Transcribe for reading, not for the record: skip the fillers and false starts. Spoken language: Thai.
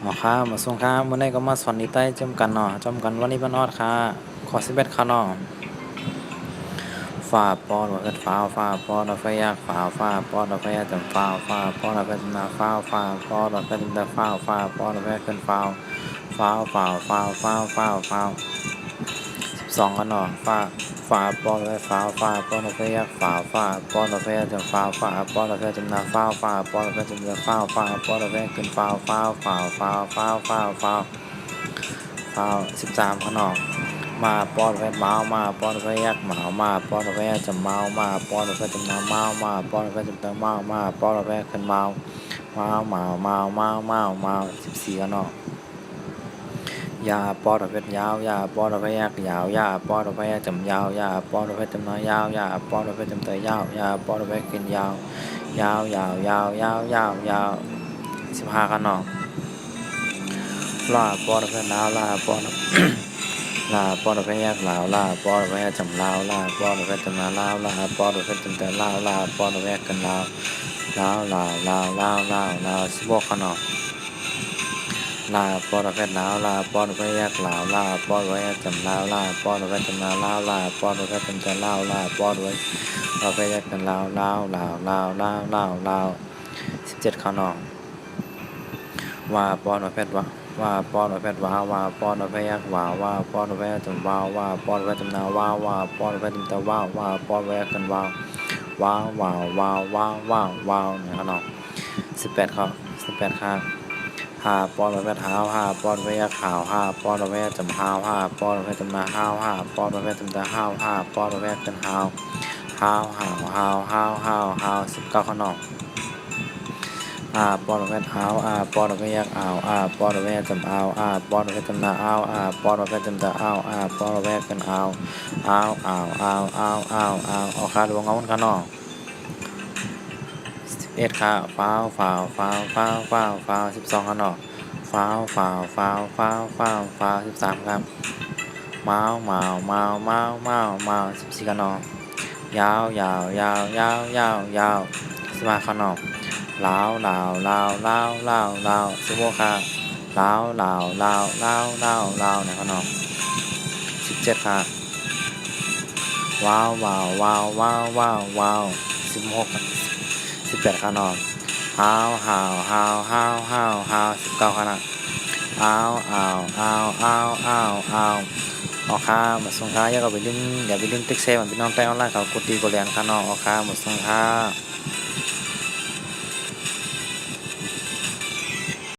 อ๋อค่ะมาส่งค่ะมื้อนี้ก็มาสอนนิตัยจำกันเนาะจำกันวันนี้บ้านออดค่ะขอ11ค่ะเนาะฟ้าปอดว่าเกิดฟ้าปอดว่าไฟยากฟ้าปอดว่าไฟยากจำฟ้าปอดว่าไฟจำนาฟ้าปอดว่าไฟจำแต่ฟ้าปอดว่าไฟขึ้นฟ้า12กันเนาะฟ้าปอดว่าฟ้าปอดว่าไฟยากฟ้าปอดว่าไฟจำฟ้าปอดว่าไฟจำนาฟ้าปอดว่าไฟจำแต่ฟ้าปอดว่าไฟขึ้นฟ้า13กันเนาะ มาปอนไปเมามาปอนไปยักเมามาปอนไปจะเมามาปอนไปจะเมาปอนไปจะเมามาปอนไปขึ้นเมา14กันเนาะยาปอนไปยาวยาปอนไปยักยาวยาปอนไปจำยาวยาปอนไปจำยาวยาปอนไปจำยาวยาปอนไปกินยาว15กันเนาะลาปอนไปนาวลาปอน ลาปอดไปยากลาวลาปอดไปจำลาวลาปอดไปจำนาลาวลาปอดไปจำแต่ลาวลาปอดไปกันลาว16ขนมลาปอดไปลาวลาปอดไปยากลาวลาปอดไปจำลาวลาปอดไปจำนาลาวลาปอดไปจำแต่ลาวลาปอดไปยากกันลาว17ขนมว่าปอดไปว่าปอนไปว่าปอนไปยักว่าปอนไปจำว่าปอนไปจำนาว่าปอนไปจำตะว่าปอนไปกันว้าวเนี่ยครับน้อง18ครับ18ครับ5ปอนไป5ปอนไปยัก5ปอนไปจำ5ปอนไปจำนา5ปอนไปจำตะ5ปอนไปกัน19ครับน้องปอนไปปอนไปยักปอนไปจำปอนไปจำนาปอนไปจำตะปอนไปกันเอาค่าดวงเอากันน้อง11ค่ะฟ้าว12ค่ะเนาะฟ้าว13ครับเมา14ค่ะเนาะยาว15ค่ะเนาะลาว16ค่ะลาวเนี่ยค่ะเนาะ17ค่ะว้าว16 18ค่ะเนาะ19ค่ะนะออกค่าหมดส่งค่าอย่าไปลืมติ๊กเซฟพี่น้องใต้ออนไลน์เขากดตีกดเรียนค่ะเนาะออกค่าหมดส่งค่า